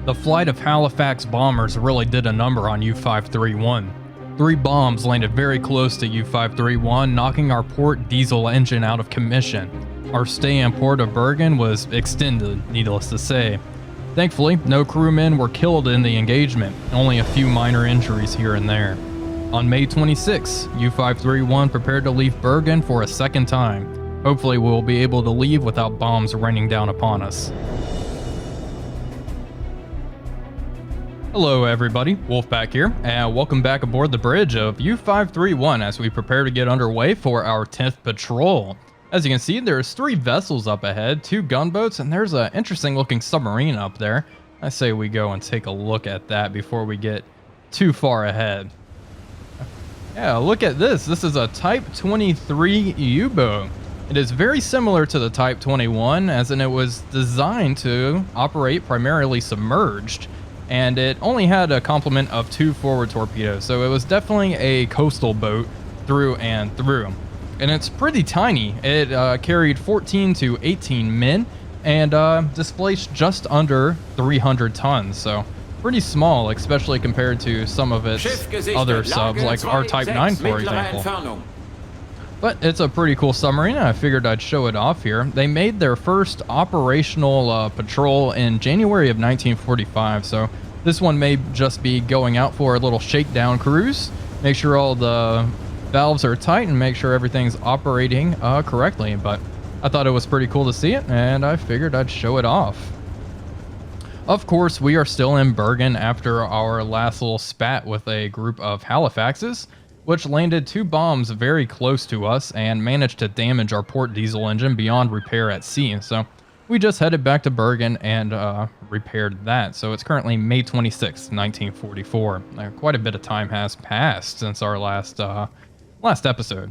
The flight of Halifax bombers really did a number on U-531. 3 bombs landed very close to U-531, knocking our port diesel engine out of commission. Our stay in port of Bergen was extended, needless to say. Thankfully, no crewmen were killed in the engagement, only a few minor injuries here and there. On May 26, U-531 prepared to leave Bergen for a second time. Hopefully we'll be able to leave without bombs raining down upon us. Hello everybody, Wolf back here, and welcome back aboard the bridge of U-531 as we prepare to get underway for our 10th patrol. As you can see, there's 3 vessels up ahead, 2 gunboats, and there's an interesting looking submarine up there. I say we go and take a look at that before we get too far ahead. Yeah, look at this. This is a Type 23 U-boat. It is very similar to the Type 21, as in it was designed to operate primarily submerged. And it only had a complement of 2 forward torpedoes, so it was definitely a coastal boat through and through. And it's pretty tiny. It carried 14 to 18 men and displaced just under 300 tons, so pretty small, especially compared to some of its other subs like our Type 9, for example. But it's a pretty cool submarine, and I figured I'd show it off here. They made their first operational patrol in January of 1945, so this one may just be going out for a little shakedown cruise, make sure all the valves are tight and make sure everything's operating correctly. But I thought it was pretty cool to see it, and I figured I'd show it off. Of course, we are still in Bergen after our last little spat with a group of Halifaxes, which landed 2 bombs very close to us and managed to damage our port diesel engine beyond repair at sea. So we just headed back to Bergen and repaired that. So it's currently May 26, 1944. Quite a bit of time has passed since our last episode.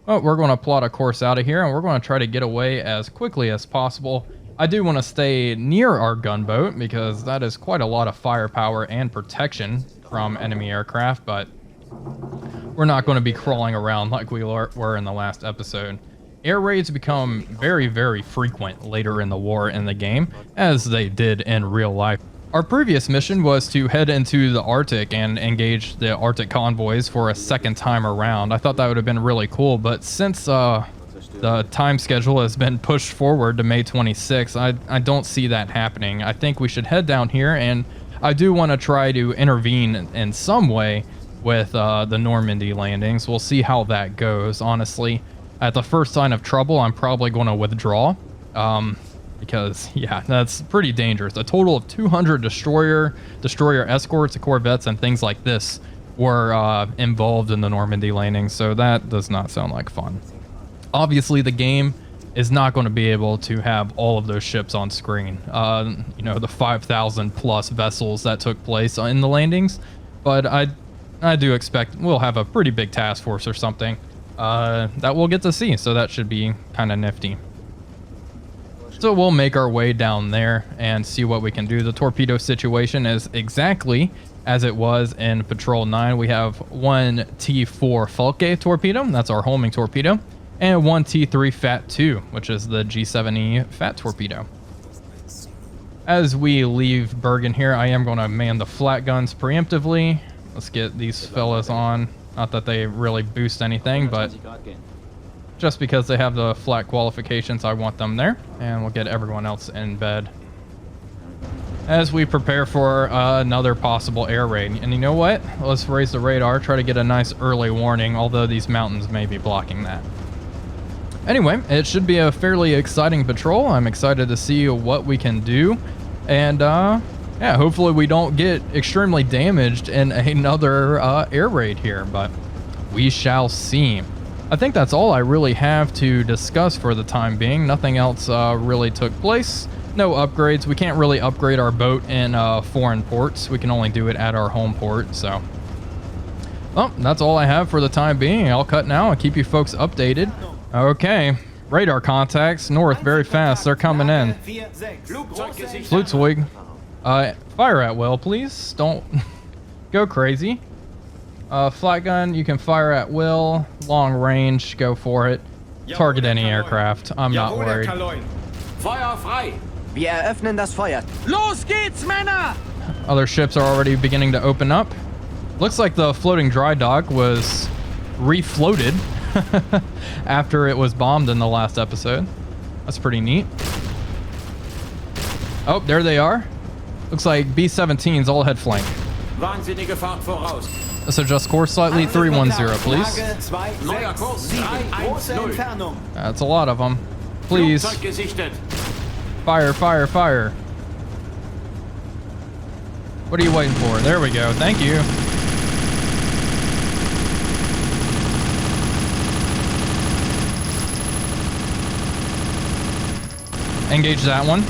Well, we're going to plot a course out of here, and we're going to try to get away as quickly as possible. I do want to stay near our gunboat because that is quite a lot of firepower and protection from enemy aircraft, but we're not going to be crawling around like we were in the last episode. Air raids become very, very frequent later in the war in the game, as they did in real life. Our previous mission was to head into the Arctic and engage the Arctic convoys for a second time around. I thought that would have been really cool, but since the time schedule has been pushed forward to May 26, I don't see that happening. I think we should head down here, and I do want to try to intervene in some way with the Normandy landings. We'll see how that goes. Honestly, at the first sign of trouble, I'm probably going to withdraw because, yeah, that's pretty dangerous. A total of 200 destroyer escorts, corvettes, and things like this were involved in the Normandy landing, so that does not sound like fun. Obviously, the game is not going to be able to have all of those ships on screen. You know, the 5,000 plus vessels that took place in the landings, but I do expect we'll have a pretty big task force or something that we'll get to see, so that should be kind of nifty. So we'll make our way down there and see what we can do. The torpedo situation is exactly as it was in Patrol 9. We have 1 T4 Falke torpedo, that's our homing torpedo, and 1 T3 Fat 2, which is the G7E Fat torpedo. As we leave Bergen here, I am going to man the flat guns preemptively. Let's get these fellas on. Not that they really boost anything, but just because they have the flat qualifications, I want them there. And we'll get everyone else in bed as we prepare for another possible air raid. And you know what? Let's raise the radar, try to get a nice early warning, although these mountains may be blocking that. Anyway, it should be a fairly exciting patrol. I'm excited to see what we can do. And yeah, hopefully we don't get extremely damaged in another air raid here, but we shall see. I think that's all I really have to discuss for the time being. Nothing else really took place. No upgrades. We can't really upgrade our boat in foreign ports. We can only do it at our home port, so. Well, that's all I have for the time being. I'll cut now and keep you folks updated. Okay, radar contacts north very fast. They're coming in. Flugzeug. Fire at will, please. Don't go crazy. Flat gun, you can fire at will. Long range, go for it. Target any aircraft. I'm not worried. Feuer frei. Wir eröffnen das Feuer. Los geht's, Männer! Other ships are already beginning to open up. Looks like the floating dry dock was refloated after it was bombed in the last episode. That's pretty neat. Oh, there they are. Looks like B-17's all head flank. Wahnsinnige Fahrt voraus. Let's adjust course slightly. 310, please. Neuer Kurs 310. That's a lot of them. Please. Flugzeug gesichtet. Fire, fire, fire. What are you waiting for? There we go. Thank you. Engage that one.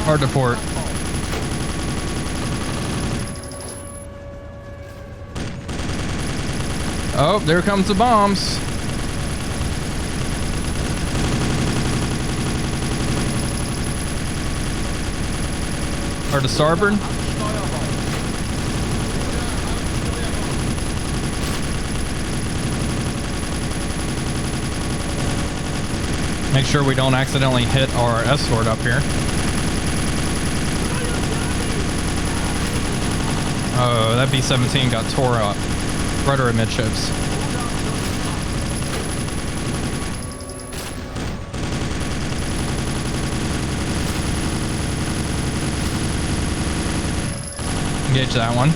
Hard to port. Oh, there comes the bombs. Hard to starboard. Make sure we don't accidentally hit our escort up here. Oh, that B-17 got tore up. Rudder amidships. Engage that one.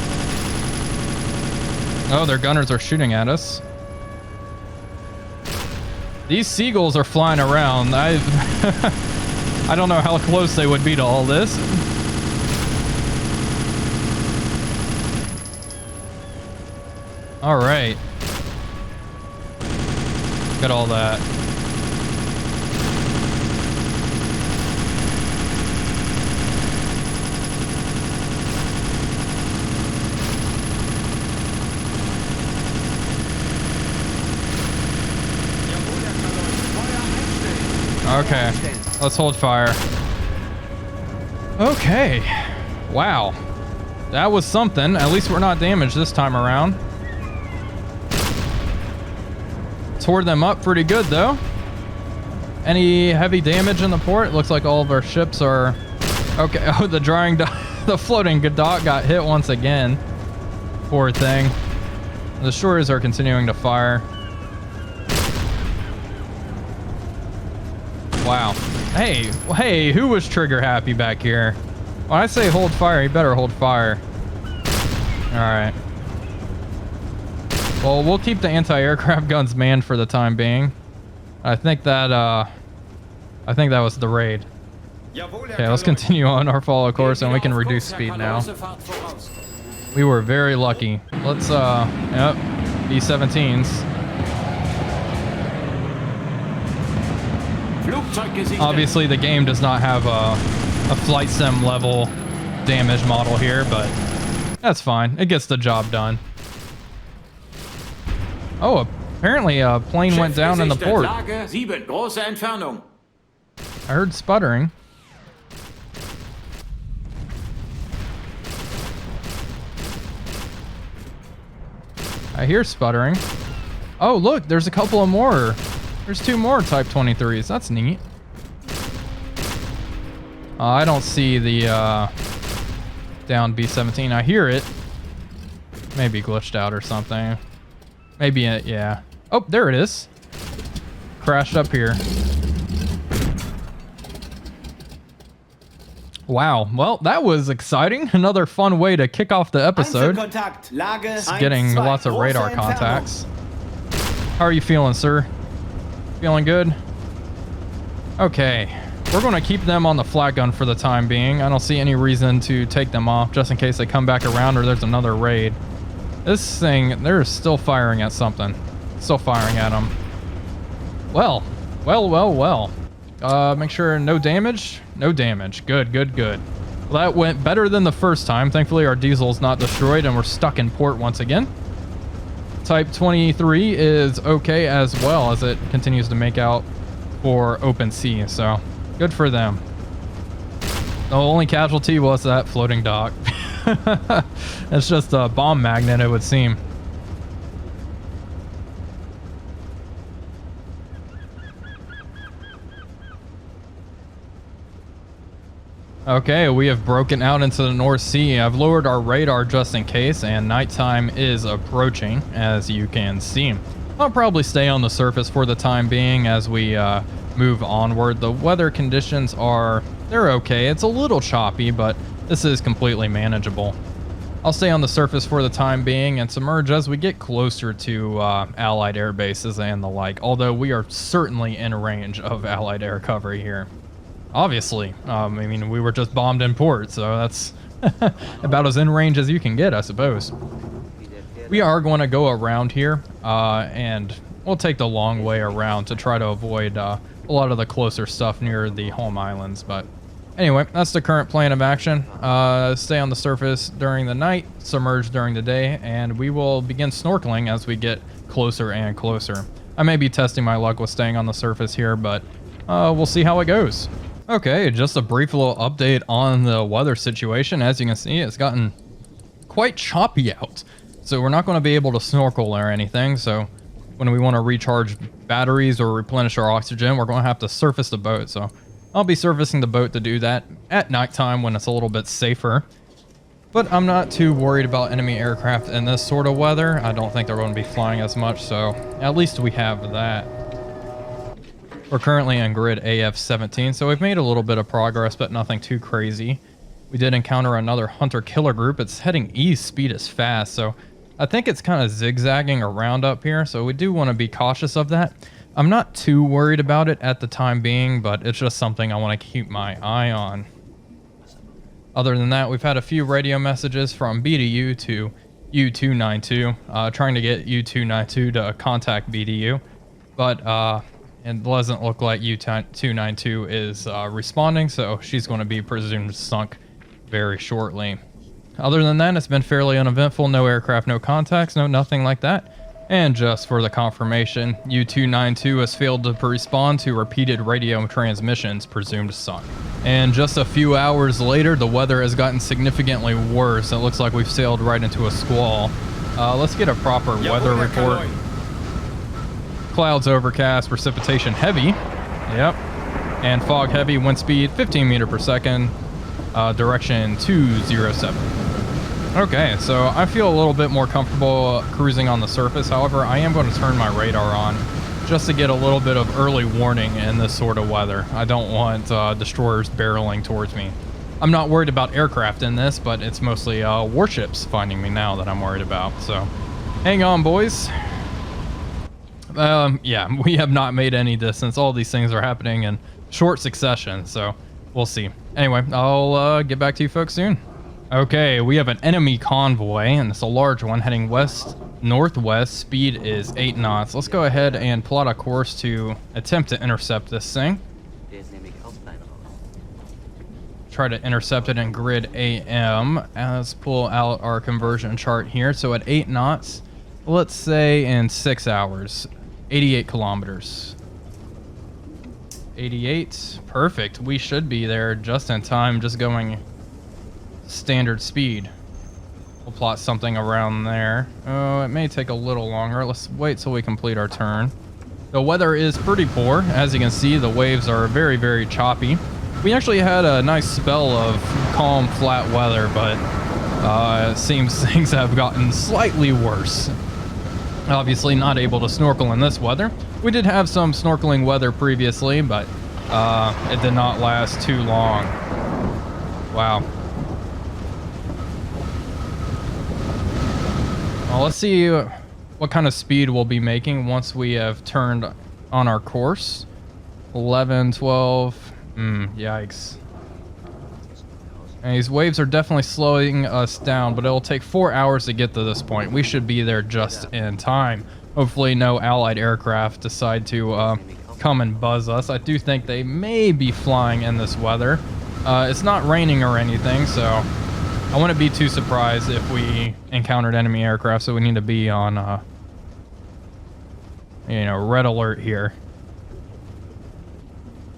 Oh, their gunners are shooting at us. These seagulls are flying around. I don't know how close they would be to all this. All right. Got all that. Okay, let's hold fire. Okay. Wow. That was something. At least we're not damaged this time around. Tore them up pretty good though. Any heavy damage in the port? Looks like all of our ships are okay. Oh, the drying dock, the floating dock got hit once again. Poor thing. The destroyers are continuing to fire. Wow. Hey, who was trigger happy back here? When I say hold fire, you better hold fire. All right. Well, we'll keep the anti-aircraft guns manned for the time being. I think that was the raid. Okay, let's continue on our follow course and we can reduce speed now. We were very lucky. Let's, yep, B-17s. Obviously, the game does not have a flight sim level damage model here, but that's fine. It gets the job done. Oh, apparently a plane went down in the port. I heard sputtering. I hear sputtering. Oh, look, there's a couple of more. There's two more Type 23s. That's neat. I don't see the down B-17. I hear it. Maybe glitched out or something. Maybe it, yeah. Oh, there it is. Crashed up here. Wow. Well, that was exciting. Another fun way to kick off the episode. Just getting lots of radar contacts. How are you feeling, sir? Feeling good? Okay. We're going to keep them on the flat gun for the time being. I don't see any reason to take them off just in case they come back around or there's another raid. This thing, they're still firing at something. Still firing at them. Well. Make sure no damage. No damage. Good. Well, that went better than the first time. Thankfully, our diesel's not destroyed and we're stuck in port once again. Type 23 is okay as well as it continues to make out for open sea. So, good for them. The only casualty was that floating dock. It's just a bomb magnet, it would seem. Okay, we have broken out into the North Sea. I've lowered our radar just in case, and nighttime is approaching, as you can see. I'll probably stay on the surface for the time being as we move onward. The weather conditions they're okay. It's a little choppy, but this is completely manageable. I'll stay on the surface for the time being and submerge as we get closer to Allied air bases and the like, although we are certainly in range of Allied air cover here. Obviously, I mean, we were just bombed in port, so that's about as in range as you can get, I suppose. We are going to go around here, and we'll take the long way around to try to avoid a lot of the closer stuff near the home islands. But anyway, that's the current plan of action. Stay on the surface during the night, submerge during the day, and we will begin snorkeling as we get closer and closer. I may be testing my luck with staying on the surface here, but we'll see how it goes. Okay, just a brief little update on the weather situation. As you can see, it's gotten quite choppy out. So we're not going to be able to snorkel or anything. So when we want to recharge batteries or replenish our oxygen, we're going to have to surface the boat. So I'll be surfacing the boat to do that at nighttime when it's a little bit safer. But I'm not too worried about enemy aircraft in this sort of weather. I don't think they're going to be flying as much. So at least we have that. We're currently in grid AF-17, so we've made a little bit of progress, but nothing too crazy. We did encounter another hunter-killer group. It's heading east, speed is fast, so I think it's kind of zigzagging around up here, so we do want to be cautious of that. I'm not too worried about it at the time being, but it's just something I want to keep my eye on. Other than that, we've had a few radio messages from BDU to U-292, trying to get U-292 to contact BDU, but it doesn't look like U-292 is responding, so she's going to be presumed sunk very shortly. Other than that, it's been fairly uneventful. No aircraft, no contacts, nothing like that. And just for the confirmation, U-292 has failed to respond to repeated radio transmissions, presumed sunk. And just a few hours later, the weather has gotten significantly worse. It looks like we've sailed right into a squall. Let's get a proper weather report. Clouds overcast, precipitation heavy. Yep. And fog heavy, wind speed 15 meters per second, direction 207. Okay, so I feel a little bit more comfortable cruising on the surface. However, I am going to turn my radar on just to get a little bit of early warning in this sort of weather. I don't want destroyers barreling towards me. I'm not worried about aircraft in this, but it's mostly warships finding me now that I'm worried about. So hang on, boys. Yeah, we have not made any distance. All these things are happening in short succession, so we'll see. Anyway, I'll get back to you folks soon. Okay, we have an enemy convoy, and it's a large one heading west-northwest. Speed is 8 knots. Let's go ahead and plot a course to attempt to intercept this thing. Try to intercept it in grid AM. Let's pull out our conversion chart here. So at 8 knots, let's say in 6 hours, 88 kilometers. 88, perfect. We should be there just in time, just going standard speed. We'll plot something around there. Oh, it may take a little longer. Let's wait till we complete our turn. The weather is pretty poor. As you can see, the waves are very, very choppy. We actually had a nice spell of calm, flat weather, but it seems things have gotten slightly worse. Obviously not able to snorkel in this weather. We did have some snorkeling weather previously, but it did not last too long. Wow. Well, let's see what kind of speed we'll be making once we have turned on our course. 11, 12, yikes. And these waves are definitely slowing us down, but it'll take 4 hours to get to this point. We should be there just in time. Hopefully no Allied aircraft decide to come and buzz us. I do think they may be flying in this weather. It's not raining or anything, so I wouldn't be too surprised if we encountered enemy aircraft, so we need to be on, red alert here.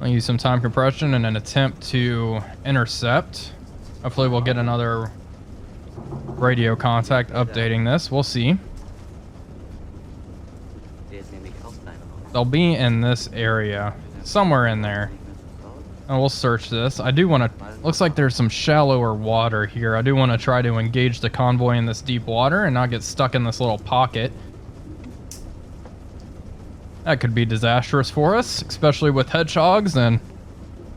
I'll use some time compression in an attempt to intercept. Hopefully we'll get another radio contact updating this. We'll see. They'll be in this area, somewhere in there. And we'll search this. I do want to... Looks like there's some shallower water here. I do want to try to engage the convoy in this deep water and not get stuck in this little pocket. That could be disastrous for us, especially with hedgehogs and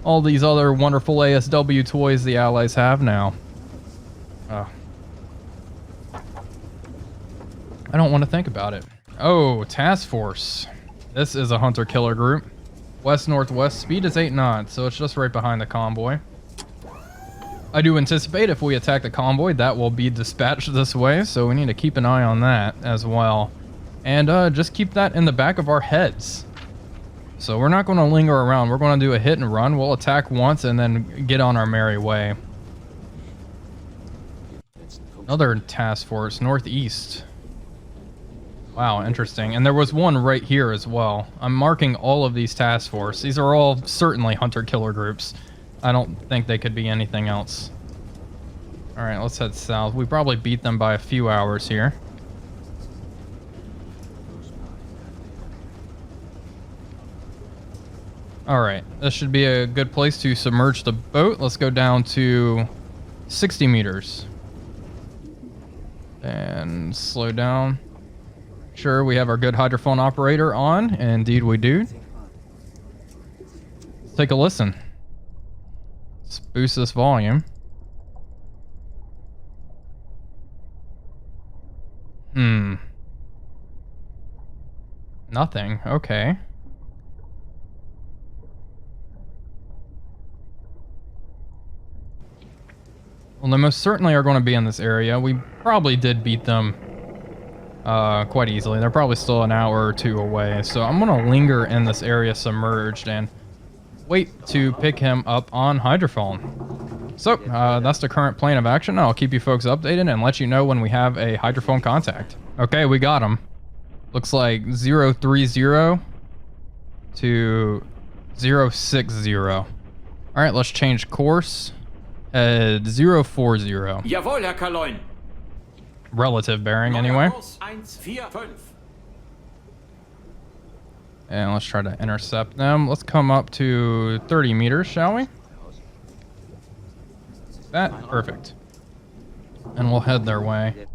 all these other wonderful ASW toys the Allies have now. I don't want to think about it. Oh, task force. This is a hunter-killer group. West-northwest, speed is 8 knots, so it's just right behind the convoy. I do anticipate if we attack the convoy, that will be dispatched this way, so we need to keep an eye on that as well. And just keep that in the back of our heads. So we're not going to linger around. We're going to do a hit and run. We'll attack once and then get on our merry way. Another task force, northeast. Wow, interesting. And there was one right here as well. I'm marking all of these task force. These are all certainly hunter-killer groups. I don't think they could be anything else. Alright, let's head south. We probably beat them by a few hours here. Alright, this should be a good place to submerge the boat. Let's go down to 60 meters. And slow down. Sure, we have our good hydrophone operator on. Indeed we do. Let's take a listen. Let's boost this volume. Nothing. Okay. Well, they most certainly are going to be in this area. We probably did beat them quite easily. They're probably still an hour or two away. So I'm going to linger in this area submerged and wait to pick him up on hydrophone. So that's the current plan of action. I'll keep you folks updated and let you know when we have a hydrophone contact. Okay, we got him. Looks like 030 to 060. All right, let's change course. 040. Jawohl, Herr Kaloin. Relative bearing, anyway. And let's try to intercept them. Let's come up to 30 meters, shall we? That, perfect. And we'll head their way.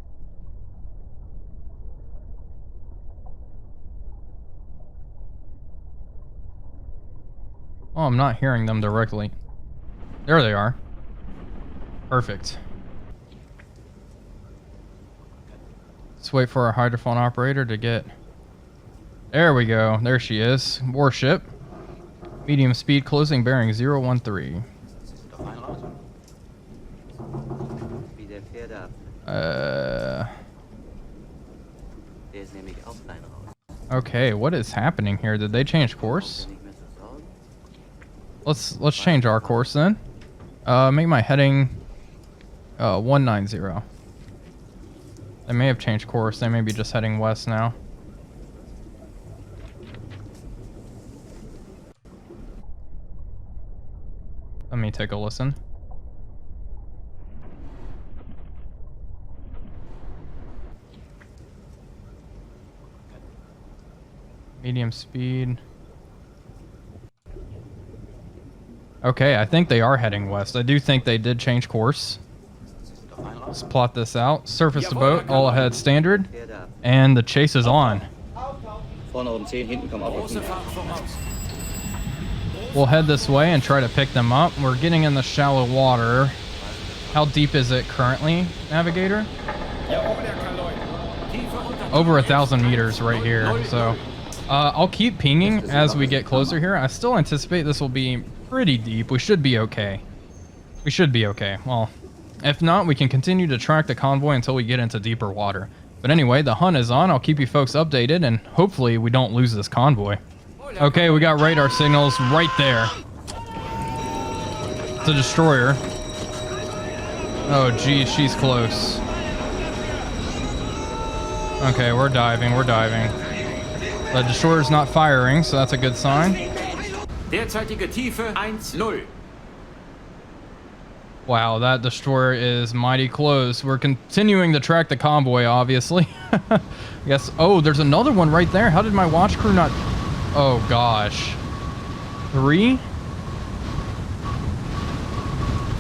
Oh, I'm not hearing them directly. There they are. Perfect. Let's wait for our hydrophone operator to get... There we go. There she is. Warship. Medium speed, closing bearing 013. Okay, what is happening here? Did they change course? Let's change our course then. Make my heading 190. They may have changed course. They may be just heading west now. Let me take a listen. Medium speed. Okay, I think they are heading west. I do think they did change course. Let's plot this out. Surface the boat, all ahead standard. And the chase is on. We'll head this way and try to pick them up. We're getting in the shallow water. How deep is it currently, Navigator? Over 1,000 meters right here. So I'll keep pinging as we get closer here. I still anticipate this will be pretty deep. We should be okay. We should be okay. Well, if not, we can continue to track the convoy until we get into deeper water. But anyway, the hunt is on. I'll keep you folks updated, and hopefully we don't lose this convoy. Okay, we got radar signals right there. It's a destroyer. Oh, geez, she's close. Okay, we're diving, we're diving. The destroyer's not firing, so that's a good sign. Derzeitige Tiefe 1-0. Wow, that destroyer is mighty close. We're continuing to track the convoy, obviously. Yes. Oh, there's another one right there. How did my watch crew not... Oh, gosh. 3?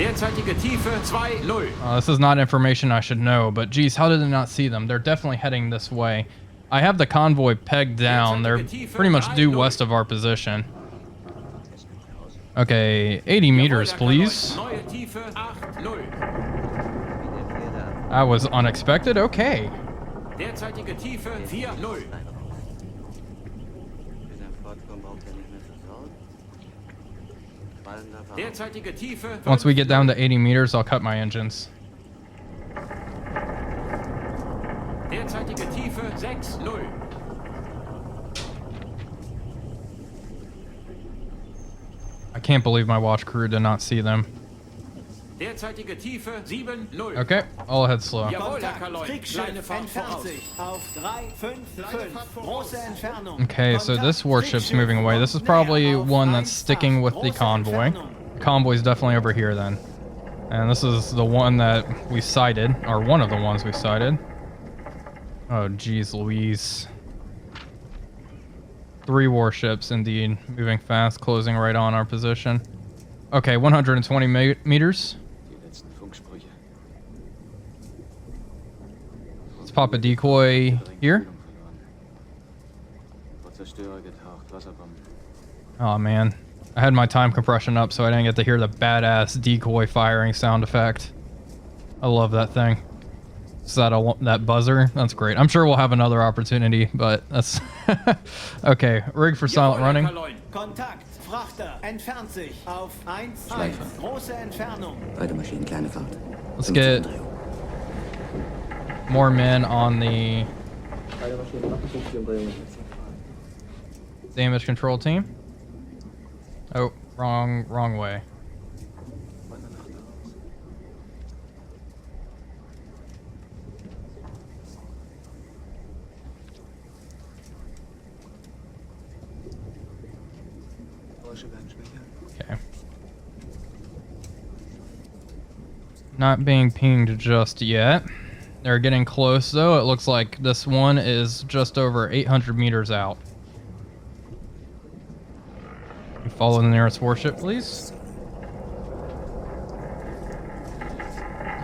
Derzeitige Tiefe 2-0. This is not information I should know, but geez, how did I not see them? They're definitely heading this way. I have the convoy pegged down. They're pretty much due west of our position. Okay, 80 meters, please. Neue Tiefe 8-0. That was unexpected. Okay. Derzeitige Tiefe 4-0. Derzeitige Tiefe. Once we get down to 80 meters, I'll cut my engines. Derzeitige Tiefe 6-0. I can't believe my watch crew did not see them. Derzeitige Tiefe 7-0. Okay, all ahead slow. Jawohl, Herr Kaloin. Kleine Fahrt voraus. Okay, so this warship's moving away. This is probably one that's sticking with the convoy. The convoy's definitely over here then. And this is the one that we sighted, or one of the ones we sighted. Oh, geez Louise. 3 warships indeed, moving fast, closing right on our position. Okay, 120 meters. Let's pop a decoy here. Oh man, I had my time compression up so I didn't get to hear the badass decoy firing sound effect. I love that thing. Is that that buzzer? That's great. I'm sure we'll have another opportunity, but that's okay. Rig for silent running. Kontakt, Frachter, entfernt sich auf 1, große Entfernung. Beide Maschinen, kleine Fahrt. Let's get more men on the damage control team. Oh, wrong way. Okay. Not being pinged just yet. They're getting close though. It looks like this one is just over 800 meters out. Follow the nearest warship, please.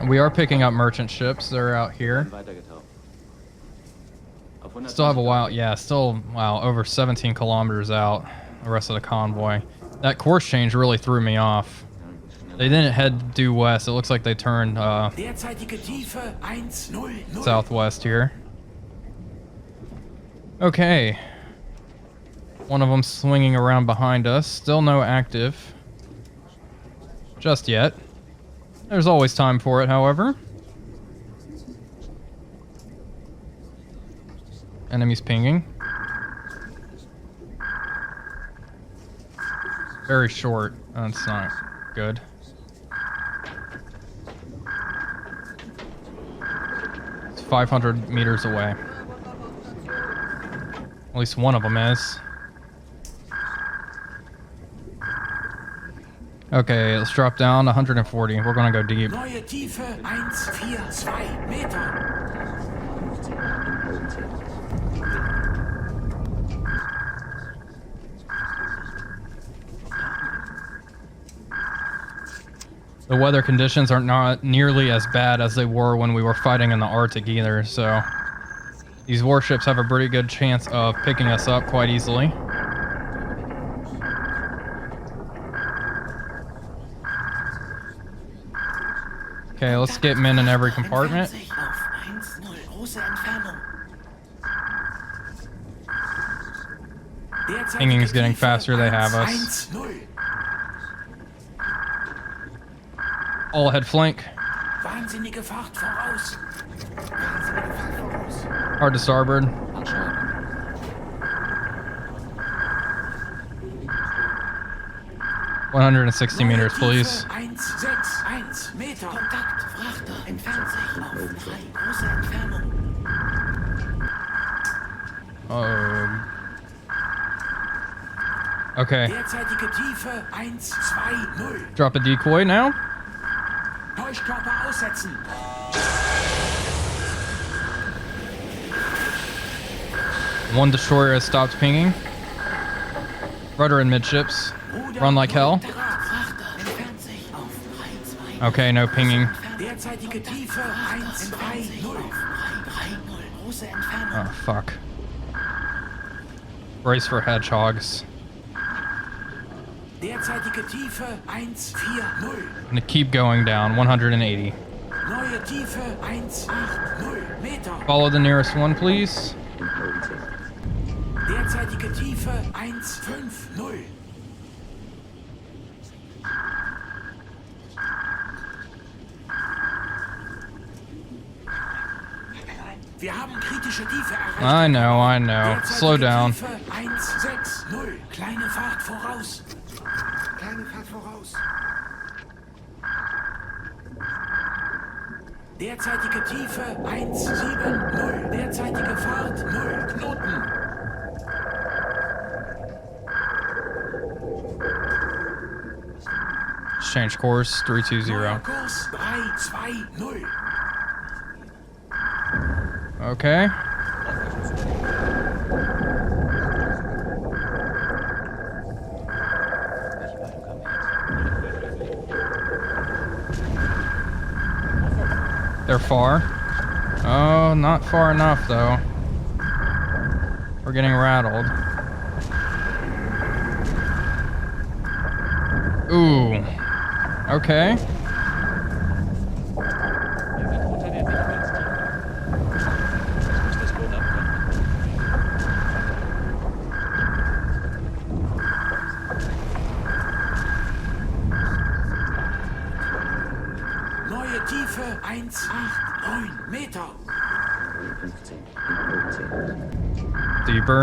We are picking up merchant ships. They're out here. Still have a while. Yeah, still, wow, over 17 kilometers out. The rest of the convoy. That course change really threw me off. They didn't head due west. It looks like they turned southwest here. Okay. One of them swinging around behind us. Still no active. Just yet. There's always time for it, however. Enemies pinging. Very short. That's not good. It's 500 meters away. At least one of them is. Okay, let's drop down 140. We're gonna go deep. Neue Tiefe 142 Meter. The weather conditions are not nearly as bad as they were when we were fighting in the Arctic either, so these warships have a pretty good chance of picking us up quite easily. Okay, let's get men in every compartment. Pinging's getting faster, they have us. All ahead flank. Hard to starboard. $160 meters, please. Oh. Okay. Drop a decoy now. One destroyer has stopped pinging. Rudder and midships. Run like hell. Okay, no pinging. Derzeitige Tiefe 130. Große Entfernung. Oh, fuck. Brace for hedgehogs. Derzeitige Tiefe 140. I'm gonna keep going down, 180. Neue Tiefe 180 Meter. Follow the nearest one, please. Derzeitige Tiefe 150. Wir haben kritische Tiefe erreicht. I know. Slow down. Tiefe 160. Kleine Fahrt voraus. Kleine Fahrt voraus. Derzeitige Tiefe 170. Derzeitige Fahrt 0 Knoten. Change course, 320. Neuer Kurs 320. Okay. They're far. Oh, not far enough though. We're getting rattled. Ooh. Okay. Neue Tiefe 189 Meter. Deeper.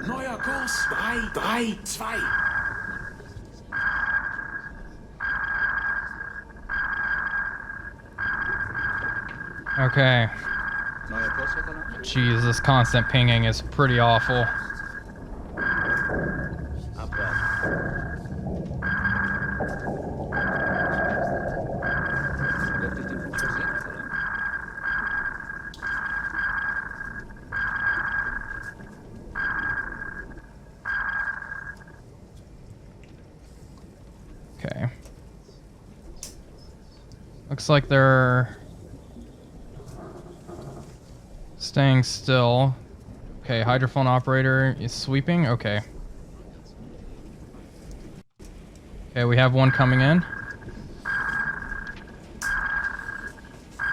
Neuer Kurs 332. Okay. Jeez, this constant pinging is pretty awful. Okay. Looks like they're staying still. Okay, hydrophone operator is sweeping. Okay. Okay, we have one coming in.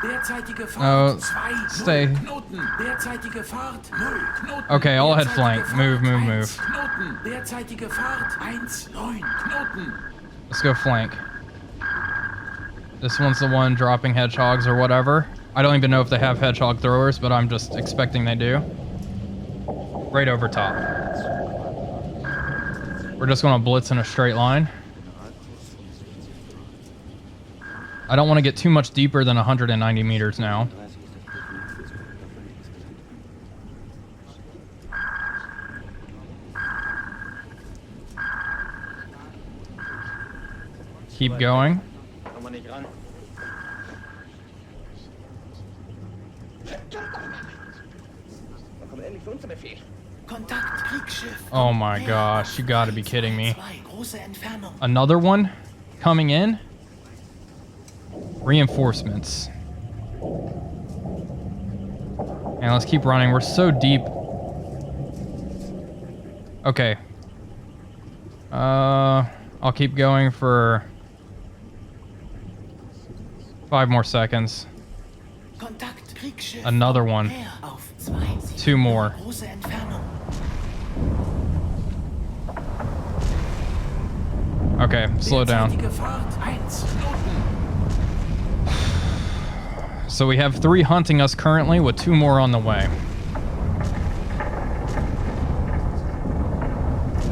Derzeitige No, Fahrt 2 stay. Knoten. Derzeitige Fahrt 0 Knoten. Okay, I'll head flank. Derzeitige Move, Fahrt move, 1 move. Knoten. Derzeitige Fahrt 1,9 Knoten. Let's go flank. This one's the one dropping hedgehogs or whatever. I don't even know if they have hedgehog throwers, but I'm just expecting they do. Right over top. We're just gonna blitz in a straight line. I don't want to get too much deeper than 190 meters now. Keep going. Kontakt, Kriegsschiff. Oh my gosh, you gotta be kidding me. 2, große Entfernung. Another one coming in? Reinforcements. And let's keep running. We're so deep. Okay. I'll keep going for 5 more seconds. Kontakt, Kriegsschiff. Another one. Her auf 2, 2 more. große Entfernung. Okay, slow down. Derzeitige Fahrt 1 Knoten. So we have 3 hunting us currently with 2 more on the way.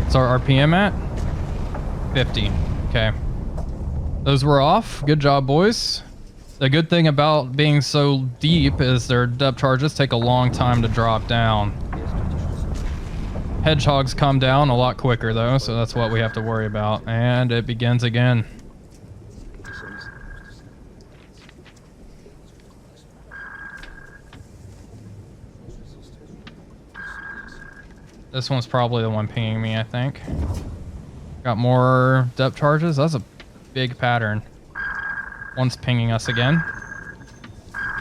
What's our RPM at? 50. Okay. Those were off. Good job, boys. The good thing about being so deep is their depth charges take a long time to drop down. Hedgehogs come down a lot quicker though, so that's what we have to worry about. And it begins again. This one's probably the one pinging me, I think. Got more depth charges. That's a big pattern. One's pinging us again.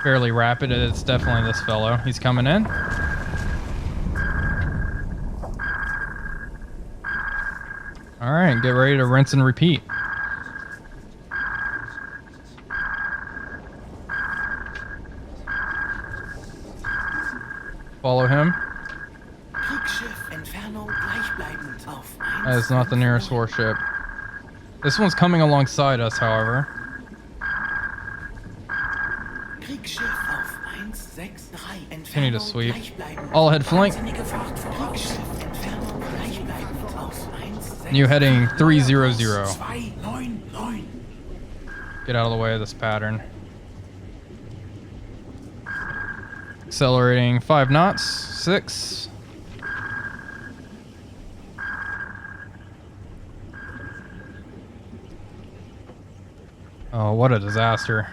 Fairly rapid. It's definitely this fellow. He's coming in. Alright, get ready to rinse and repeat. Follow him. That is not the nearest warship. This one's coming alongside us, however. Continue to sweep. All ahead flank. New heading 300. Get out of the way of this pattern. Accelerating 5 knots. 6. Oh, what a disaster.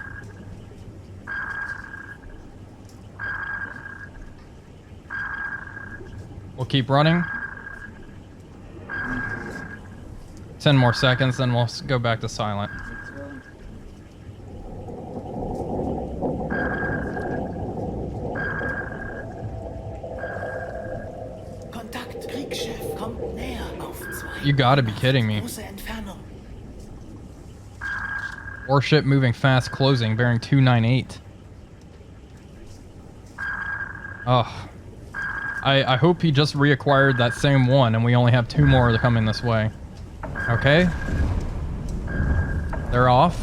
We'll keep running. 10 more seconds, then we'll go back to silent. You gotta be kidding me. Warship moving fast, closing, bearing 298. Oh. I hope he just reacquired that same one and we only have 2 more coming this way. Okay. They're off.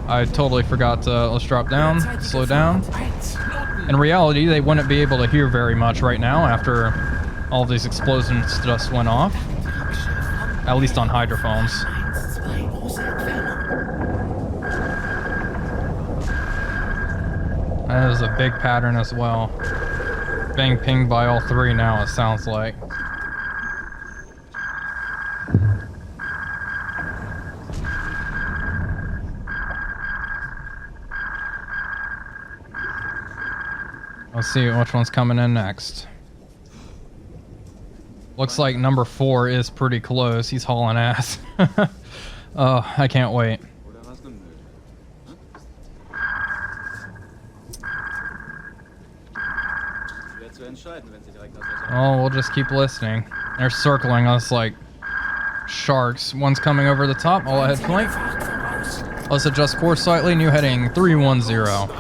I totally forgot to, let's drop down, slow down. In reality, they wouldn't be able to hear very much right now after all these explosions just went off. At least on hydrophones. That is a big pattern as well. Being pinged by all 3 now, it sounds like. Let's see which one's coming in next. Looks like number 4 is pretty close. He's hauling ass. Oh, I can't wait. Oh, we'll just keep listening. They're circling us like sharks. One's coming over the top. All ahead flank. Let's adjust course slightly. New heading 310.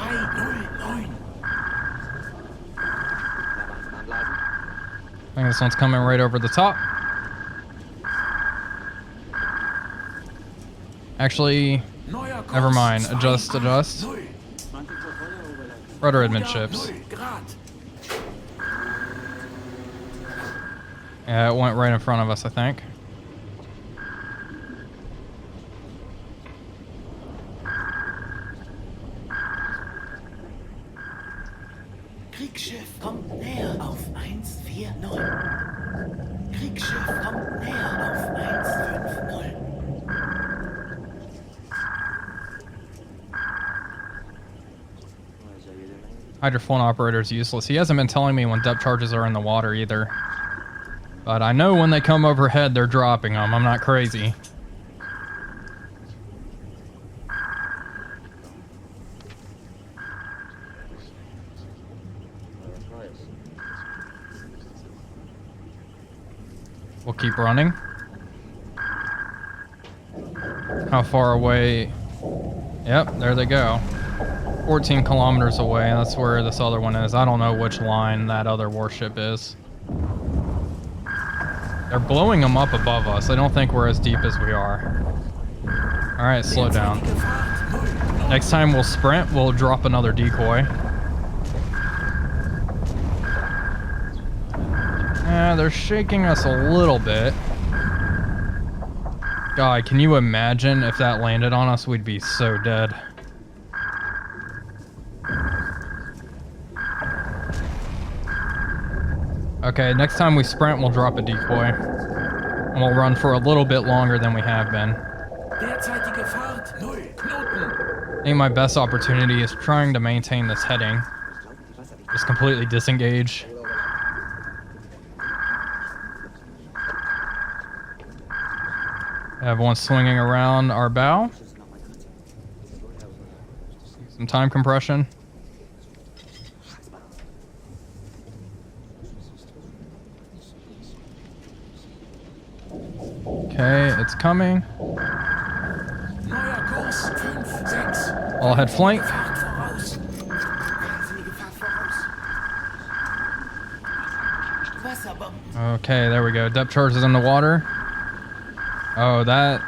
I think this one's coming right over the top. Actually, never mind. Adjust. Rudder amidships. Yeah, it went right in front of us, I think. Kriegsschiff kommt näher auf 149. Kriegsschiff kommt näher auf 150. Hydrophone operator is useless. He hasn't been telling me when depth charges are in the water either. But I know when they come overhead, they're dropping them. I'm not crazy. We'll keep running. How far away? Yep, there they go. 14 kilometers away. That's where this other one is. I don't know which line that other warship is. They're blowing them up above us. I don't think we're as deep as we are. Alright, slow down. Next time we'll sprint, we'll drop another decoy. Yeah, they're shaking us a little bit. God, can you imagine if that landed on us? We'd be so dead. Okay, next time we sprint, we'll drop a decoy. And we'll run for a little bit longer than we have been. I think my best opportunity is trying to maintain this heading. Just completely disengage. Have one swinging around our bow. Some time compression. Okay, it's coming. All ahead flank. Okay, there we go. Depth charge is in the water. Oh, that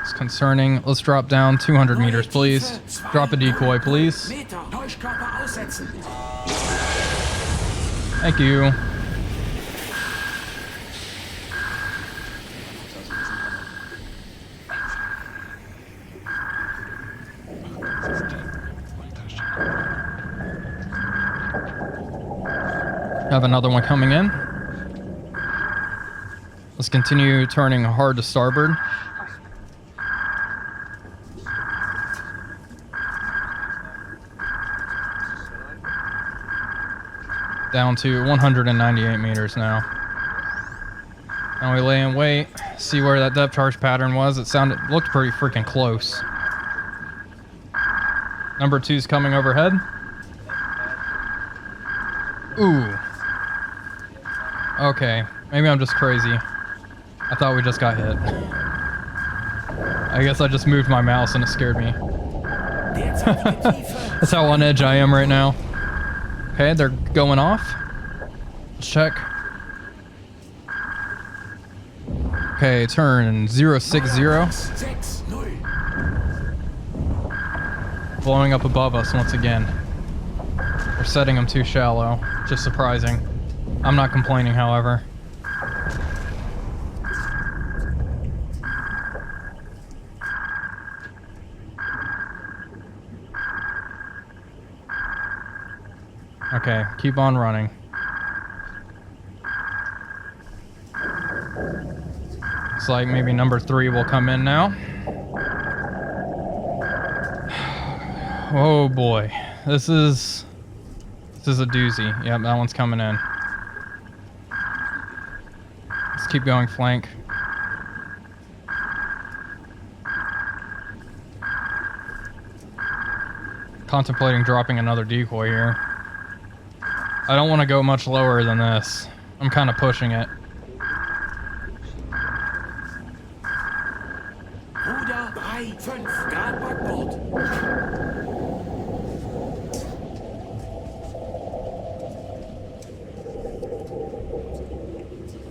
is concerning. Let's drop down 200 meters, please. Drop a decoy, please. Thank you. Have another one coming in. Let's continue turning hard to starboard. Down to 198 meters now. Now we lay in wait, see where that depth charge pattern was. It looked pretty freaking close. Number 2's coming overhead. Ooh. Okay, maybe I'm just crazy. I thought we just got hit. I guess I just moved my mouse and it scared me. That's how on edge I am right now. Okay, they're going off. Let's check. Okay, turn 060. Blowing up above us once again. We're setting them too shallow. Just surprising. I'm not complaining, however. Okay, keep on running. Looks like maybe number 3 will come in now. Oh boy, this is a doozy. Yep, that one's coming in. Let's keep going flank. Contemplating dropping another decoy here. I don't want to go much lower than this. I'm kind of pushing it. Ruder 3, 5 Grad Backbord.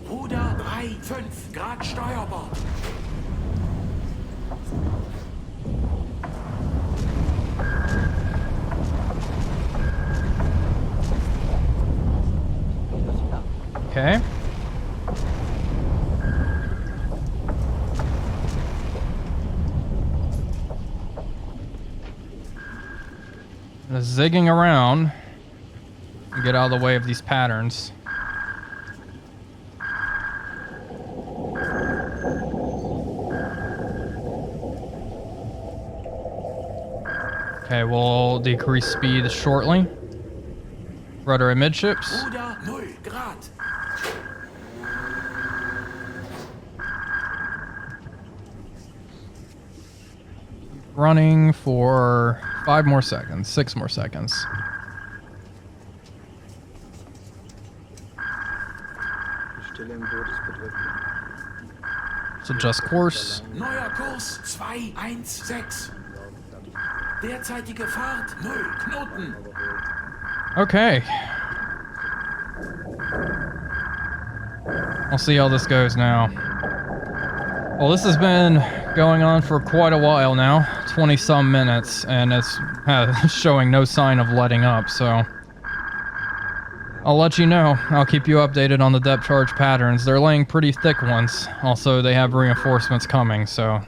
Ruder 3, 5 Grad Steuerbord. Okay. Just zigging around and get out of the way of these patterns. Okay, we'll decrease speed shortly. Rudder amidships. Ruder 0 Grad. Running for 5 more seconds, 6 more seconds. So adjust course. Neuer Kurs 216. Derzeitige Fahrt 0 Knoten. Okay. We'll see how this goes now. Well, this has been going on for quite a while now, 20 some minutes, and it's showing no sign of letting up, so I'll let you know. I'll keep you updated on the depth charge patterns. They're laying pretty thick ones. Also, they have reinforcements coming, so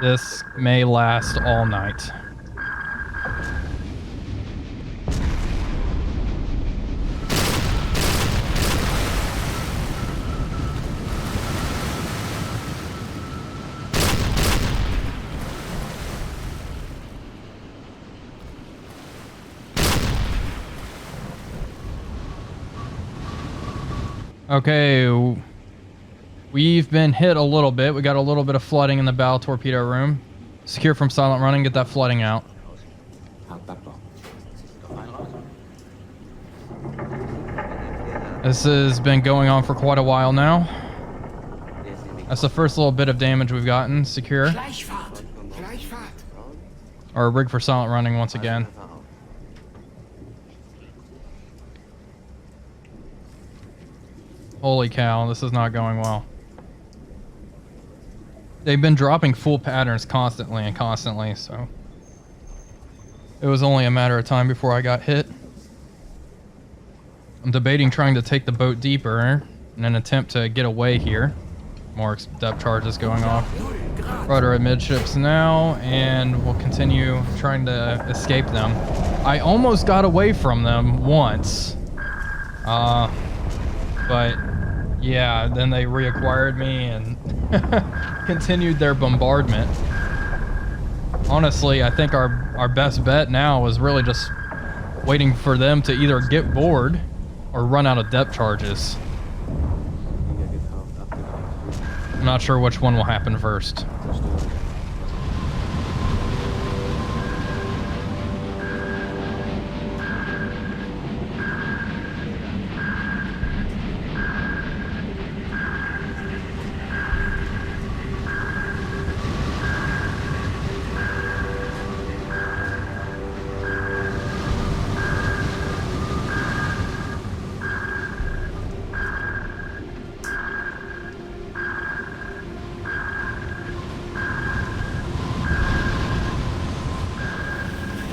this may last all night. Okay, We've been hit a little bit. We got a little bit of flooding in the bow torpedo room. Secure from silent running, get that flooding out. This has been going on for quite a while now. That's the first little bit of damage we've gotten. Secure. Or rig for silent running once again. Holy cow, this is not going well. They've been dropping full patterns constantly, so it was only a matter of time before I got hit. I'm debating trying to take the boat deeper in an attempt to get away here. More depth charges going off. Rudder at midships now, and we'll continue trying to escape them. I almost got away from them once. But yeah, then they reacquired me and continued their bombardment. Honestly, I think our best bet now is really just waiting for them to either get bored or run out of depth charges. I'm not sure which one will happen first.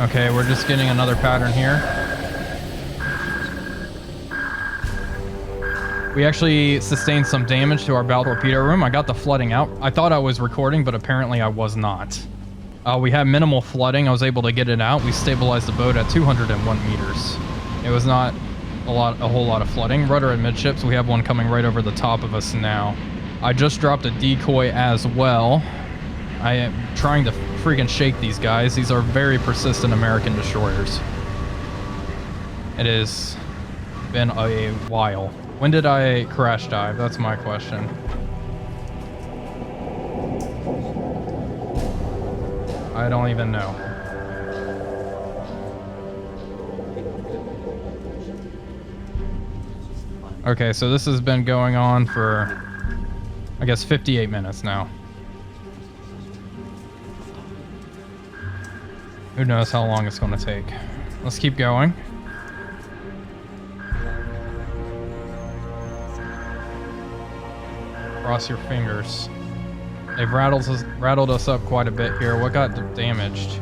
Okay, we're just getting another pattern here. We actually sustained some damage to our bow torpedo room. I got the flooding out. I thought I was recording, but apparently I was not. We had minimal flooding. I was able to get it out. We stabilized the boat at 201 meters. It was not a whole lot of flooding. Rudder at midships. We have one coming right over the top of us now. I just dropped a decoy as well. I am trying to freaking shake these guys. These are very persistent American destroyers. It has been a while. When did I crash dive? That's my question. I don't even know. Okay, so this has been going on for, I guess, 58 minutes now. Who knows how long it's going to take. Let's keep going. Cross your fingers. They've rattled us up quite a bit here. What got damaged?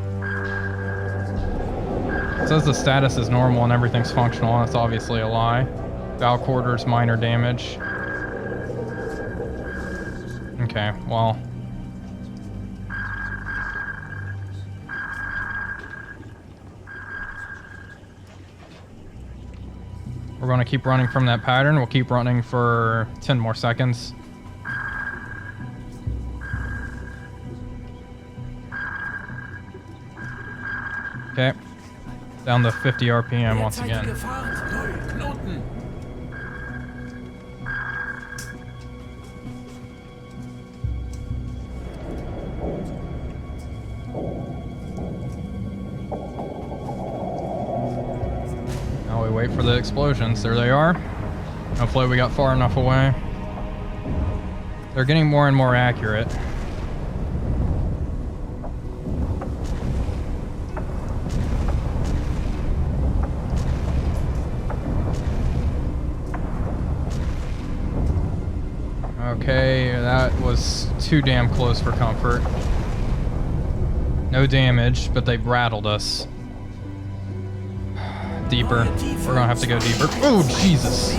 It says the status is normal and everything's functional. That's obviously a lie. Bow quarters, minor damage. Okay, well. We're going to keep running from that pattern. We'll keep running for 10 more seconds. Okay. Down to 50 RPM once again. Now we wait for the explosions. There they are. Hopefully we got far enough away. They're getting more and more accurate. Okay, that was too damn close for comfort. No damage, but they rattled us. Deeper. We're gonna have to go deeper. Oh, Jesus!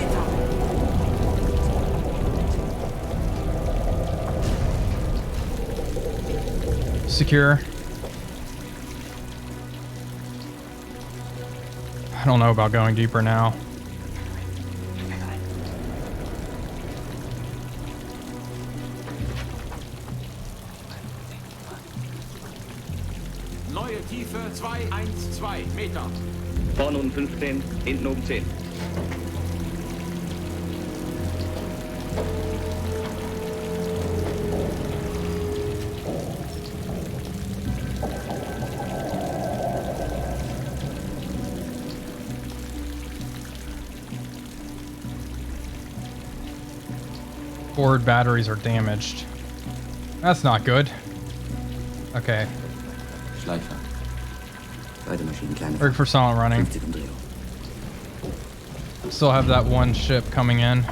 Secure. I don't know about going deeper now. Neue Tiefe 212 Meter. Vorne oben 15, hinten oben 10. Forward batteries are damaged. That's not good. Okay. Schleifer. Beide Maschinen kleine. Rig for silent running. 50 Umdrehung. Still have that one ship coming in.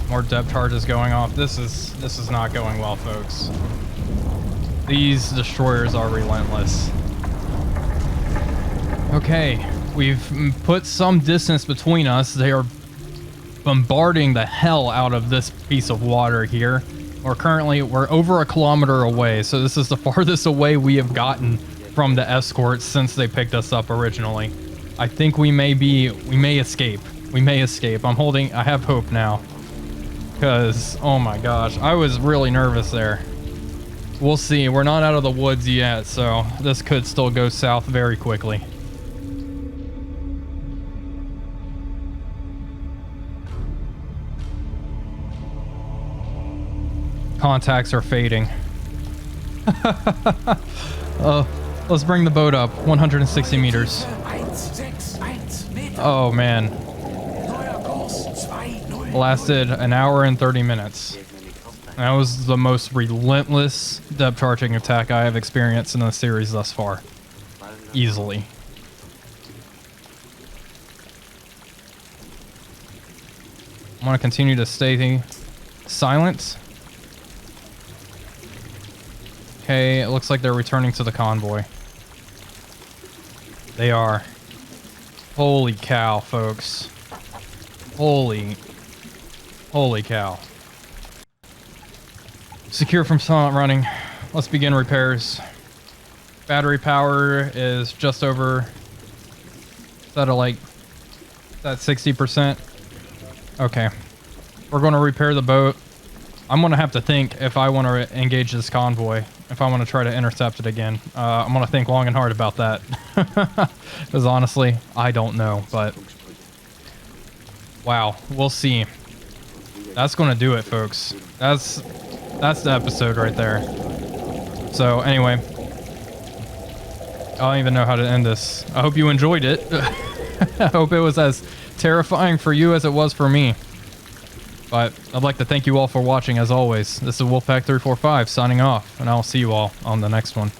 More depth charges going off. This is not going well, folks. These destroyers are relentless. Okay, we've put some distance between us. They are bombarding the hell out of this piece of water here. We're over a kilometer away, so this is the farthest away we have gotten from the escorts since they picked us up originally. I think we may escape. We may escape. I have hope now. Because, oh my gosh, I was really nervous there. We'll see. We're not out of the woods yet, so this could still go south very quickly. Contacts are fading. Let's bring the boat up 160 meters. Oh man. Lasted an hour and 30 minutes. That was the most relentless depth charging attack I have experienced in the series thus far. Easily. I'm going to continue to stay silent. Okay, it looks like they're returning to the convoy. They are. Holy cow, folks. Holy cow. Secure from silent running. Let's begin repairs. Battery power is just over. Is that 60%? Okay. We're going to repair the boat. I'm going to have to think if I want to engage this convoy. If I want to try to intercept it again. I'm going to think long and hard about that. Because honestly, I don't know. But wow, we'll see. That's going to do it, folks. That's the episode right there. So anyway, I don't even know how to end this. I hope you enjoyed it. I hope it was as terrifying for you as it was for me. But I'd like to thank you all for watching as always. This is Wolfpack345 signing off, and I'll see you all on the next one.